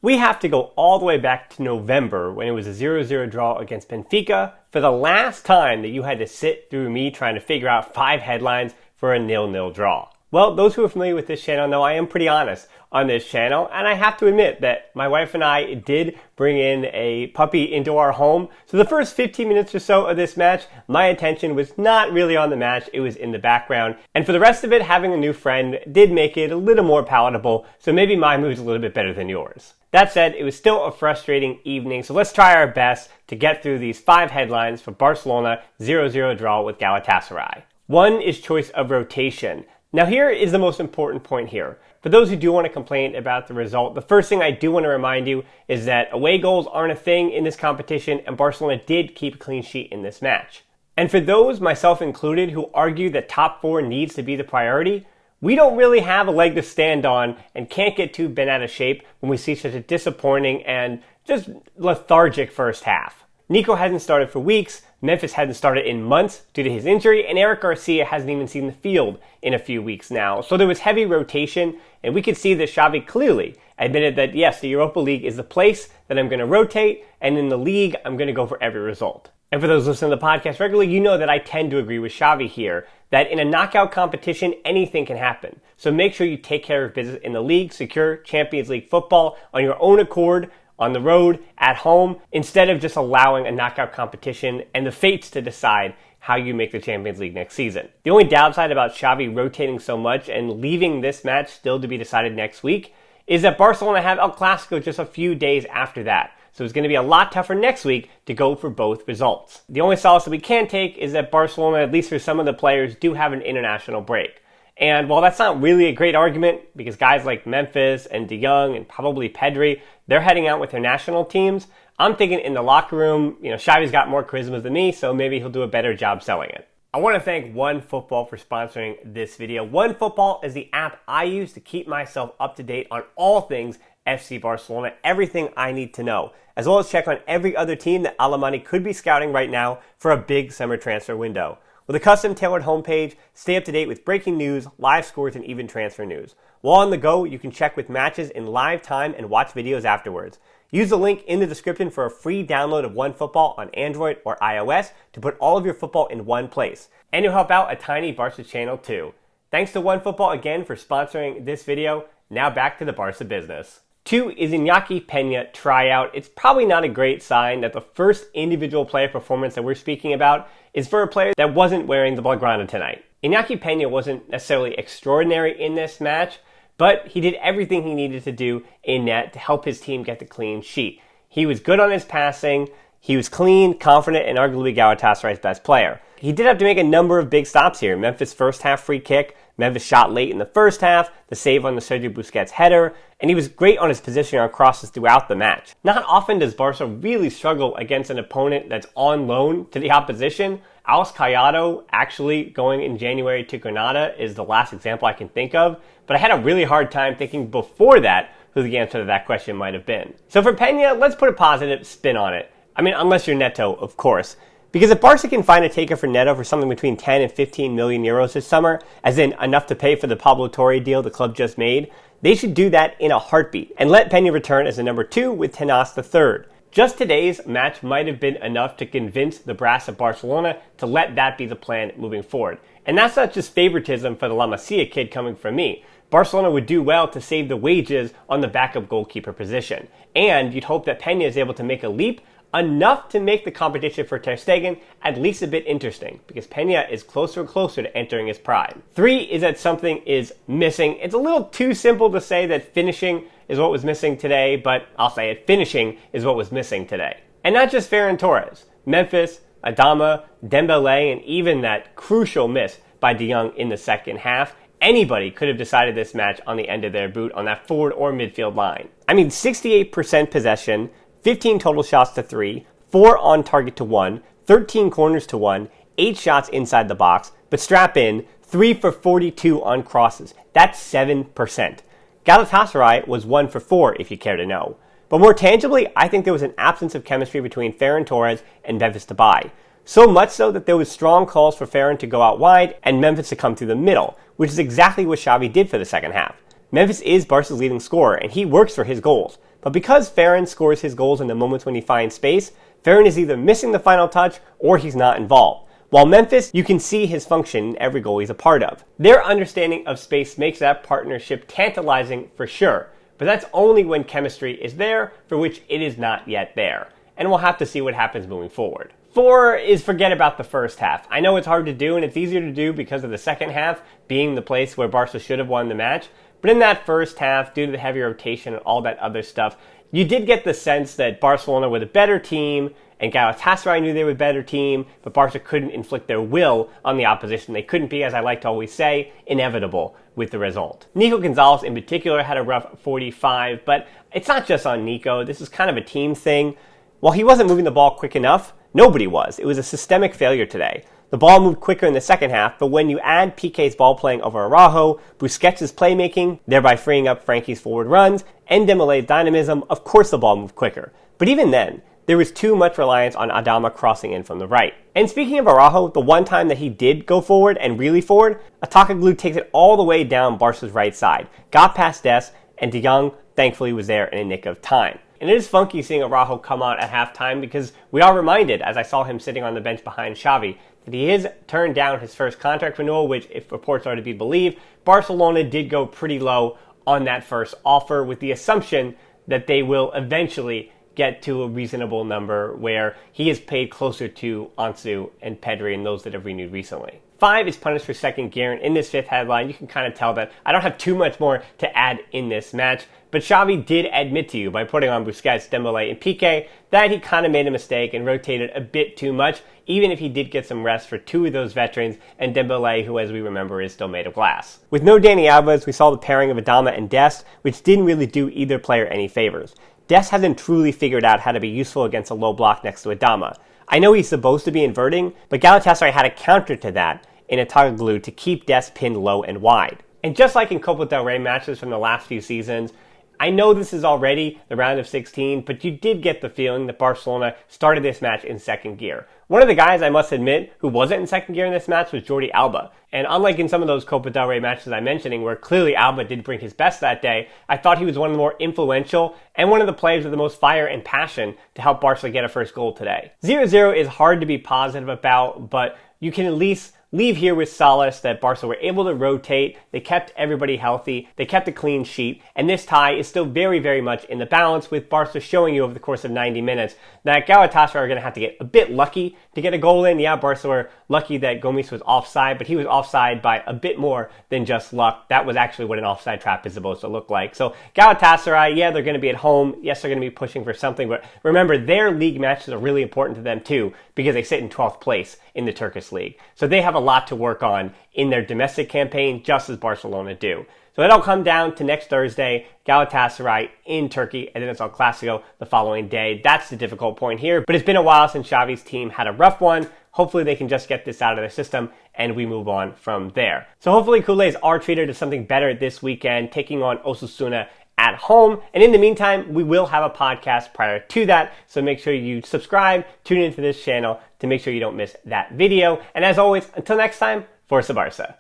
We have to go all the way back to November when it was a 0-0 draw against Benfica for the last time that you had to sit through me trying to figure out 5 headlines for a 0-0 draw. Well, those who are familiar with this channel know I am pretty honest on this channel, and I have to admit that my wife and I did bring in a puppy into our home. So the first 15 minutes or so of this match, my attention was not really on the match, it was in the background. And for the rest of it, having a new friend did make it a little more palatable, so maybe my mood's a little bit better than yours. That said, it was still a frustrating evening, so let's try our best to get through these 5 headlines for Barcelona 0-0 draw with Galatasaray. One is choice of rotation. Now here is the most important point here. For those who do want to complain about the result, the first thing I do want to remind you is that away goals aren't a thing in this competition, and Barcelona did keep a clean sheet in this match. And for those, myself included, who argue that top 4 needs to be the priority, we don't really have a leg to stand on and can't get too bent out of shape when we see such a disappointing and just lethargic first half. Nico hasn't started for weeks, Memphis hasn't started in months due to his injury, and Eric Garcia hasn't even seen the field in a few weeks now. So there was heavy rotation, and we could see that Xavi clearly admitted that yes, the Europa League is the place that I'm going to rotate, and in the league, I'm going to go for every result. And for those listening to the podcast regularly, you know that I tend to agree with Xavi here, that in a knockout competition, anything can happen. So make sure you take care of business in the league, secure Champions League football on your own accord, on the road, at home, instead of just allowing a knockout competition and the fates to decide how you make the Champions League next season. The only downside about Xavi rotating so much and leaving this match still to be decided next week is that Barcelona have El Clasico just a few days after that. So it's going to be a lot tougher next week to go for both results. The only solace that we can take is that Barcelona, at least for some of the players, do have an international break. And while that's not really a great argument, because guys like Memphis and De Jong and probably Pedri, they're heading out with their national teams, I'm thinking in the locker room, Xavi's got more charisma than me, so maybe he'll do a better job selling it. I want to thank OneFootball for sponsoring this video. OneFootball is the app I use to keep myself up to date on all things FC Barcelona, everything I need to know, as well as check on every other team that Alemany could be scouting right now for a big summer transfer window. With a custom-tailored homepage, stay up to date with breaking news, live scores, and even transfer news. While on the go, you can check with matches in live time and watch videos afterwards. Use the link in the description for a free download of OneFootball on Android or iOS to put all of your football in one place. And you'll help out a tiny Barca channel too. Thanks to OneFootball again for sponsoring this video. Now back to the Barca business. 2 is Inaki Pena tryout. It's probably not a great sign that the first individual player performance that we're speaking about is for a player that wasn't wearing the Blaugrana tonight. Inaki Pena wasn't necessarily extraordinary in this match, but he did everything he needed to do in net to help his team get the clean sheet. He was good on his passing, he was clean, confident, and arguably Galatasaray's best player. He did have to make a number of big stops here. Memphis' first half free kick, Memphis shot late in the first half, the save on the Sergio Busquets header, and he was great on his positioning on crosses throughout the match. Not often does Barca really struggle against an opponent that's on loan to the opposition. Alex Collado actually going in January to Granada is the last example I can think of, but I had a really hard time thinking before that who the answer to that question might have been. So for Pena, let's put a positive spin on it. I mean, unless you're Neto, of course. Because if Barca can find a taker for Neto for something between 10 and 15 million euros this summer, as in enough to pay for the Pablo Torre deal the club just made, they should do that in a heartbeat and let Pena return as the number 2 with Tenas the third. Just today's match might have been enough to convince the brass of Barcelona to let that be the plan moving forward. And that's not just favoritism for the La Masia kid coming from me. Barcelona would do well to save the wages on the backup goalkeeper position. And you'd hope that Pena is able to make a leap enough to make the competition for Ter Stegen at least a bit interesting, because Pena is closer and closer to entering his prime. 3 is that something is missing. It's a little too simple to say that finishing is what was missing today, but I'll say it, finishing is what was missing today. And not just Ferran Torres. Memphis, Adama, Dembele, and even that crucial miss by De Jong in the second half. Anybody could have decided this match on the end of their boot on that forward or midfield line. I mean, 68% possession, 15 total shots to 3, 4 on target to 1, 13 corners to 1, 8 shots inside the box, but strap in, 3 for 42 on crosses. That's 7%. Galatasaray was 1 for 4, if you care to know. But more tangibly, I think there was an absence of chemistry between Ferran Torres and Memphis Depay. So much so that there was strong calls for Ferran to go out wide and Memphis to come through the middle, which is exactly what Xavi did for the second half. Memphis is Barca's leading scorer, and he works for his goals. But because Ferran scores his goals in the moments when he finds space, Ferran is either missing the final touch or he's not involved. While Memphis, you can see his function in every goal he's a part of. Their understanding of space makes that partnership tantalizing for sure, but that's only when chemistry is there, for which it is not yet there. And we'll have to see what happens moving forward. 4 is forget about the first half. I know it's hard to do, and it's easier to do because of the second half being the place where Barca should have won the match. But in that first half, due to the heavy rotation and all that other stuff, you did get the sense that Barcelona were the better team, and Galatasaray knew they were a better team, but Barca couldn't inflict their will on the opposition. They couldn't be, as I like to always say, inevitable with the result. Nico Gonzalez in particular had a rough 45, but it's not just on Nico. This is kind of a team thing. While he wasn't moving the ball quick enough, nobody was. It was a systemic failure today. The ball moved quicker in the second half, but when you add Piqué's ball playing over Araujo, Busquets' playmaking, thereby freeing up Frankie's forward runs, and Dembele's dynamism, of course the ball moved quicker. But even then, there was too much reliance on Adama crossing in from the right. And speaking of Araujo, the one time that he did go forward and really forward, Inaki takes it all the way down Barca's right side, got past Des, and De Jong thankfully was there in a nick of time. And it is funky seeing Araujo come out at halftime because we are reminded, as I saw him sitting on the bench behind Xavi, that he has turned down his first contract renewal, which, if reports are to be believed, Barcelona did go pretty low on that first offer with the assumption that they will eventually get to a reasonable number where he is paid closer to Ansu and Pedri and those that have renewed recently. 5 is punished for second gear, and in this fifth headline, you can kind of tell that I don't have too much more to add in this match, but Xavi did admit to you by putting on Busquets, Dembele, and Piqué that he kind of made a mistake and rotated a bit too much, even if he did get some rest for 2 of those veterans, and Dembele, who as we remember is still made of glass. With no Dani Alves, we saw the pairing of Adama and Dest, which didn't really do either player any favors. Dest hasn't truly figured out how to be useful against a low block next to Adama. I know he's supposed to be inverting, but Galatasaray had a counter to that in Inaki to keep Dest pinned low and wide. And just like in Copa del Rey matches from the last few seasons, I know this is already the round of 16, but you did get the feeling that Barcelona started this match in second gear. One of the guys, I must admit, who wasn't in second gear in this match was Jordi Alba. And unlike in some of those Copa del Rey matches I'm mentioning, where clearly Alba did bring his best that day, I thought he was one of the more influential and one of the players with the most fire and passion to help Barca get a first goal today. 0-0 is hard to be positive about, but you can at least leave here with solace that Barca were able to rotate, they kept everybody healthy, they kept a clean sheet, and this tie is still very, very much in the balance, with Barca showing you over the course of 90 minutes that Galatasaray are going to have to get a bit lucky to get a goal in. Yeah, Barca were lucky that Gomis was offside, but he was offside by a bit more than just luck. That was actually what an offside trap is supposed to look like. So Galatasaray, yeah, they're going to be at home. Yes, they're going to be pushing for something, but remember, their league matches are really important to them too, because they sit in 12th place in the Turkish league. So they have a lot to work on in their domestic campaign, just as Barcelona do. So it'll come down to next Thursday, Galatasaray in Turkey, and then it's El Clasico the following day. That's the difficult point here, but it's been a while since Xavi's team had a rough one. Hopefully they can just get this out of their system and we move on from there. So hopefully Culés are treated to something better this weekend, taking on Osasuna at home. And in the meantime, we will have a podcast prior to that. So make sure you subscribe, tune into this channel to make sure you don't miss that video. And as always, until next time, Forza Barca.